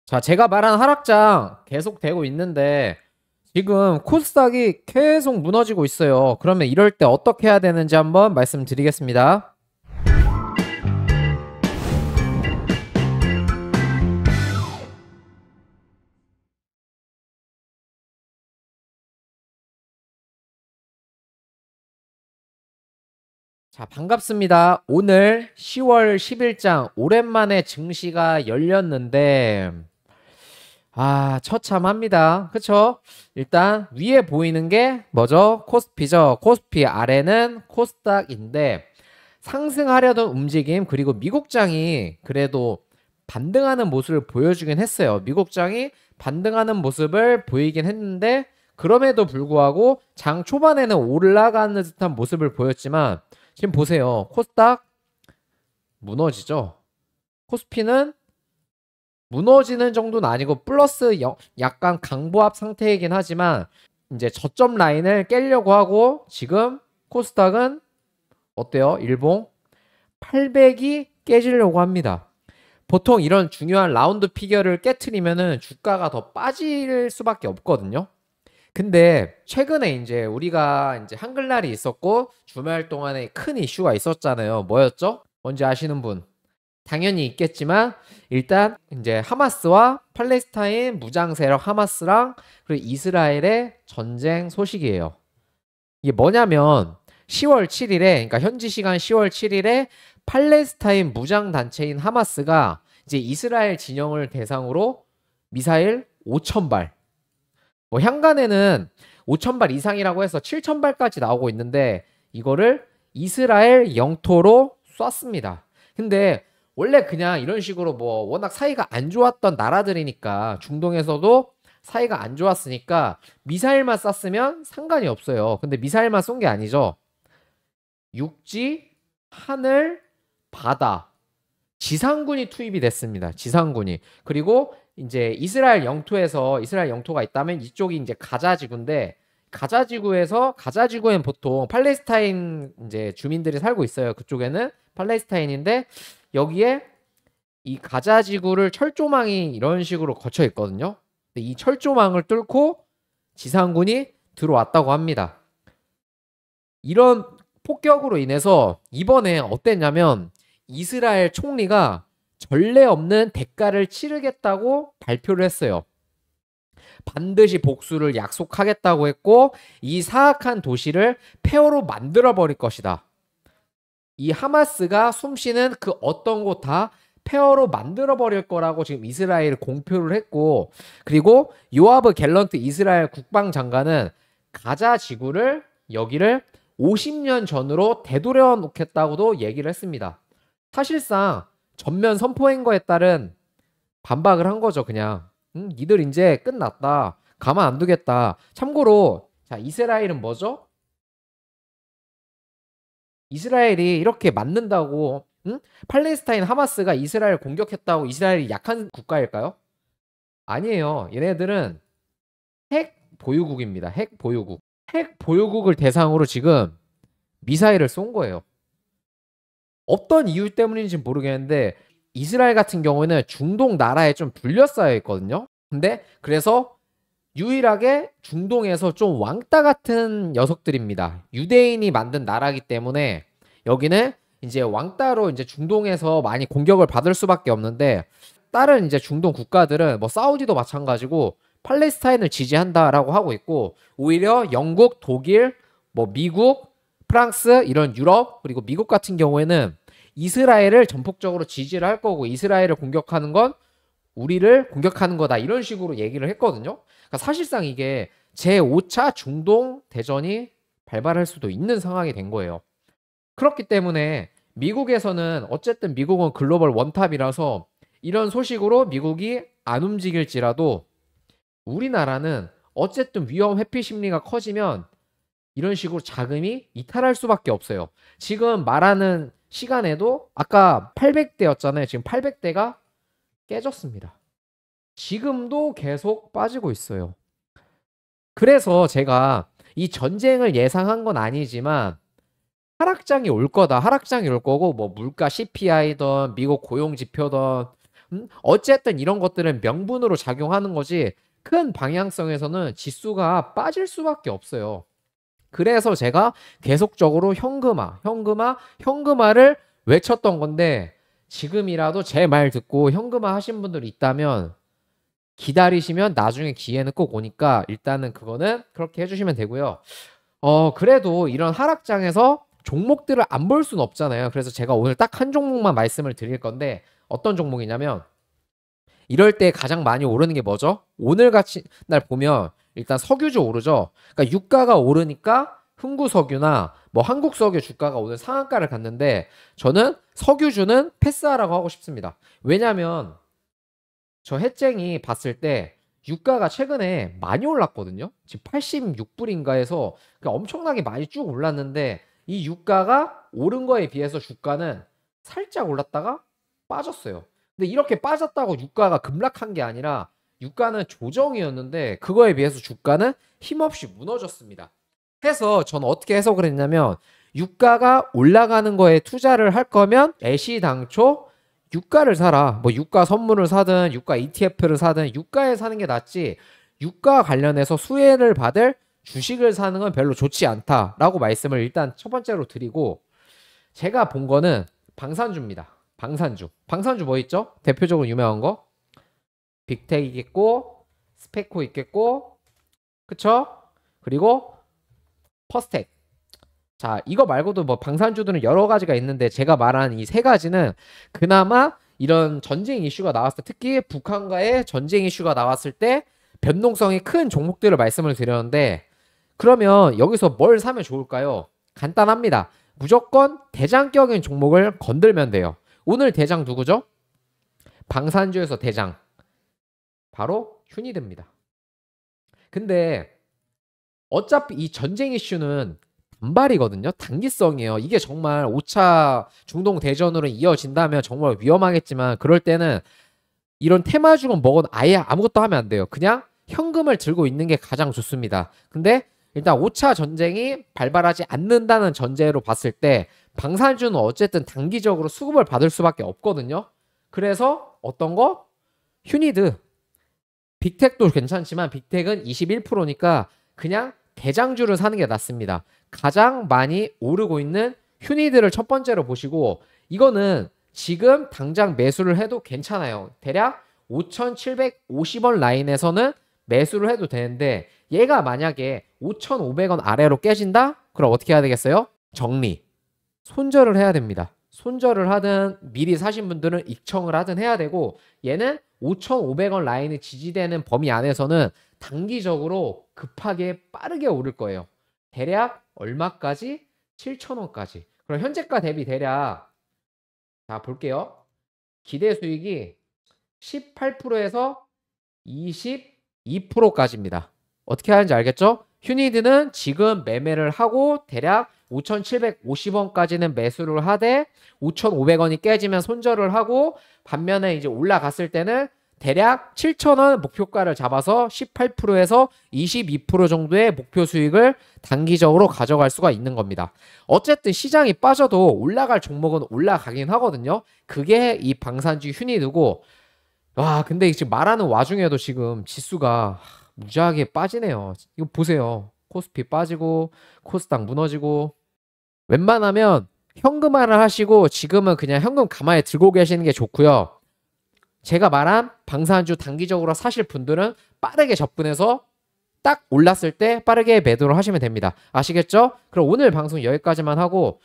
자, 제가 말한 하락장 계속 되고 있는데 지금 코스닥이 계속 무너지고 있어요. 그러면 이럴 때 어떻게 해야 되는지 한번 말씀드리겠습니다. 자, 반갑습니다. 오늘 10월 10일장 오랜만에 증시가 열렸는데 처참합니다. 그쵸? 일단 위에 보이는 게 뭐죠? 코스피죠. 코스피 아래는 코스닥인데 상승하려던 움직임 그리고 미국장이 그래도 반등하는 모습을 보여주긴 했어요. 미국장이 반등하는 모습을 보이긴 했는데 그럼에도 불구하고 장 초반에는 올라가는 듯한 모습을 보였지만 지금 보세요. 코스닥 무너지죠. 코스피는 무너지는 정도는 아니고 플러스 약간 강보합 상태이긴 하지만 이제 저점 라인을 깨려고 하고 지금 코스닥은 어때요? 일봉 800이 깨지려고 합니다. 보통 이런 중요한 라운드 피겨를 깨트리면은 주가가 더 빠질 수밖에 없거든요. 근데 최근에 이제 우리가 이제 한글날이 있었고 주말 동안에 큰 이슈가 있었잖아요. 뭐였죠? 뭔지 아시는 분? 당연히 있겠지만 일단 이제 하마스와 팔레스타인 무장 세력 하마스랑 그리고 이스라엘의 전쟁 소식이에요. 이게 뭐냐면 10월 7일에 그러니까 현지 시간 10월 7일에 팔레스타인 무장 단체인 하마스가 이제 이스라엘 진영을 대상으로 미사일 5,000발 뭐 향간에는 5,000발 이상이라고 해서 7,000발까지 나오고 있는데 이거를 이스라엘 영토로 쐈습니다. 근데 원래 그냥 이런 식으로 뭐 워낙 사이가 안 좋았던 나라들이니까 중동에서도 사이가 안 좋았으니까 미사일만 쐈으면 상관이 없어요. 근데 미사일만 쏜 게 아니죠. 육지, 하늘, 바다, 지상군이 투입이 됐습니다. 지상군이. 그리고 이제 이스라엘 영토에서 이스라엘 영토가 있다면 이쪽이 이제 가자지구인데 가자지구엔 보통 팔레스타인 이제 주민들이 살고 있어요. 그쪽에는 팔레스타인인데 여기에 이 가자지구를 철조망이 이런 식으로 거쳐 있거든요. 근데 이 철조망을 뚫고 지상군이 들어왔다고 합니다. 이런 폭격으로 인해서 이번에 어땠냐면 이스라엘 총리가 전례 없는 대가를 치르겠다고 발표를 했어요. 반드시 복수를 약속하겠다고 했고 이 사악한 도시를 폐허로 만들어 버릴 것이다. 이 하마스가 숨쉬는 그 어떤 곳 다 폐허로 만들어 버릴 거라고 지금 이스라엘 공표를 했고 그리고 요아브 갤런트 이스라엘 국방장관은 가자 지구를 여기를 50년 전으로 되돌려 놓겠다고도 얘기를 했습니다. 사실상 전면 선포 행거에 따른 반박을 한 거죠. 그냥 니들 이제 끝났다. 가만 안 두겠다. 참고로 자 이스라엘은 뭐죠? 이스라엘이 이렇게 맞는다고 팔레스타인 하마스가 이스라엘 공격했다고 이스라엘이 약한 국가일까요? 아니에요. 얘네들은 핵 보유국입니다. 핵 보유국. 핵 보유국을 대상으로 지금 미사일을 쏜 거예요. 어떤 이유 때문인지 모르겠는데 이스라엘 같은 경우에는 중동 나라에 좀 둘러싸여 있거든요. 근데 그래서 유일하게 중동에서 좀 왕따 같은 녀석들입니다. 유대인이 만든 나라이기 때문에 여기는 이제 왕따로 이제 중동에서 많이 공격을 받을 수밖에 없는데 다른 이제 중동 국가들은 뭐 사우디도 마찬가지고 팔레스타인을 지지한다라고 하고 있고 오히려 영국, 독일, 뭐 미국, 프랑스 이런 유럽 그리고 미국 같은 경우에는 이스라엘을 전폭적으로 지지를 할 거고 이스라엘을 공격하는 건 우리를 공격하는 거다 이런 식으로 얘기를 했거든요. 그러니까 사실상 이게 제5차 중동 대전이 발발할 수도 있는 상황이 된 거예요. 그렇기 때문에 미국에서는 어쨌든 미국은 글로벌 원탑이라서 이런 소식으로 미국이 안 움직일지라도 우리나라는 어쨌든 위험 회피 심리가 커지면 이런 식으로 자금이 이탈할 수밖에 없어요. 지금 말하는 시간에도 아까 800대였잖아요. 지금 800대가 깨졌습니다. 지금도 계속 빠지고 있어요. 그래서 제가 이 전쟁을 예상한 건 아니지만 하락장이 올 거다. 하락장이 올 거고 뭐 물가 CPI든 미국 고용 지표든 어쨌든 이런 것들은 명분으로 작용하는 거지 큰 방향성에서는 지수가 빠질 수밖에 없어요. 그래서 제가 계속적으로 현금화를 외쳤던 건데 지금이라도 제 말 듣고 현금화 하신 분들이 있다면 기다리시면 나중에 기회는 꼭 오니까 일단은 그거는 그렇게 해주시면 되고요. 그래도 이런 하락장에서 종목들을 안 볼 수는 없잖아요. 그래서 제가 오늘 딱 한 종목만 말씀을 드릴 건데 어떤 종목이냐면 이럴 때 가장 많이 오르는 게 뭐죠? 오늘 같이 날 보면 일단 석유주 오르죠. 그러니까 유가가 오르니까 흥구석유나 뭐 한국석유 주가가 오늘 상한가를 갔는데 저는 석유주는 패스하라고 하고 싶습니다. 왜냐면 저 혜쟁이 봤을 때 유가가 최근에 많이 올랐거든요. 지금 86불인가 해서 엄청나게 많이 쭉 올랐는데 이 유가가 오른 거에 비해서 주가는 살짝 올랐다가 빠졌어요. 근데 이렇게 빠졌다고 유가가 급락한 게 아니라 유가는 조정이었는데 그거에 비해서 주가는 힘없이 무너졌습니다. 해서 저는 어떻게 해석을 했냐면 유가가 올라가는 거에 투자를 할 거면 애시당초 유가를 사라. 뭐 유가 선물을 사든 유가 ETF를 사든 유가에 사는 게 낫지 유가 관련해서 수혜를 받을 주식을 사는 건 별로 좋지 않다라고 말씀을 일단 첫 번째로 드리고 제가 본 거는 방산주입니다. 방산주 뭐 있죠? 대표적으로 유명한 거 빅텍 있겠고 스페코 있겠고 그쵸? 그리고 퍼스텍. 자, 이거 말고도 뭐 방산주들은 여러 가지가 있는데 제가 말한 이 세 가지는 그나마 이런 전쟁 이슈가 나왔을 때 특히 북한과의 전쟁 이슈가 나왔을 때 변동성이 큰 종목들을 말씀을 드렸는데 그러면 여기서 뭘 사면 좋을까요? 간단합니다. 무조건 대장격인 종목을 건들면 돼요. 오늘 대장 누구죠? 방산주에서 대장 바로 휴니드입니다. 근데 어차피 이 전쟁 이슈는 단발이거든요. 단기성이에요. 이게 정말 5차 중동 대전으로 이어진다면 정말 위험하겠지만 그럴 때는 이런 테마주건 뭐건 아예 아무것도 하면 안 돼요. 그냥 현금을 들고 있는 게 가장 좋습니다. 근데 일단 5차 전쟁이 발발하지 않는다는 전제로 봤을 때 방산주는 어쨌든 단기적으로 수급을 받을 수밖에 없거든요. 그래서 어떤 거? 휴니드. 빅텍도 괜찮지만 빅텍은 21%니까 그냥 대장주를 사는 게 낫습니다. 가장 많이 오르고 있는 휴니드를 첫 번째로 보시고 이거는 지금 당장 매수를 해도 괜찮아요. 대략 5,750원 라인에서는 매수를 해도 되는데 얘가 만약에 5,500원 아래로 깨진다? 그럼 어떻게 해야 되겠어요? 정리. 손절을 해야 됩니다. 손절을 하든 미리 사신 분들은 익청을 하든 해야 되고 얘는 5,500원 라인이 지지되는 범위 안에서는 단기적으로 급하게 빠르게 오를 거예요. 대략 얼마까지? 7,000원까지. 그럼 현재가 대비 대략 자 볼게요. 기대 수익이 18%에서 22%까지입니다. 어떻게 하는지 알겠죠? 휴니드는 지금 매매를 하고 대략 5,750원까지는 매수를 하되 5,500원이 깨지면 손절을 하고 반면에 이제 올라갔을 때는 대략 7,000원 목표가를 잡아서 18%에서 22% 정도의 목표 수익을 단기적으로 가져갈 수가 있는 겁니다. 어쨌든 시장이 빠져도 올라갈 종목은 올라가긴 하거든요. 그게 이 방산주 휴니드고 와 근데 지금 말하는 와중에도 지금 지수가 무지하게 빠지네요. 이거 보세요. 코스피 빠지고 코스닥 무너지고 웬만하면 현금화를 하시고 지금은 그냥 현금 가만히 들고 계시는 게 좋고요. 제가 말한 방산주 단기적으로 사실 분들은 빠르게 접근해서 딱 올랐을 때 빠르게 매도를 하시면 됩니다. 아시겠죠? 그럼 오늘 방송 여기까지만 하고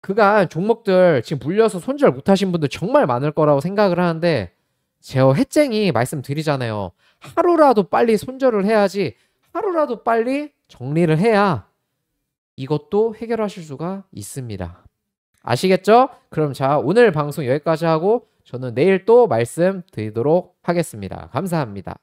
그간 종목들 지금 물려서 손절 못하신 분들 정말 많을 거라고 생각을 하는데 제가 혜쟁이 말씀드리잖아요. 하루라도 빨리 손절을 해야지 하루라도 빨리 정리를 해야 이것도 해결하실 수가 있습니다. 아시겠죠? 그럼 자 오늘 방송 여기까지 하고 저는 내일 또 말씀드리도록 하겠습니다. 감사합니다.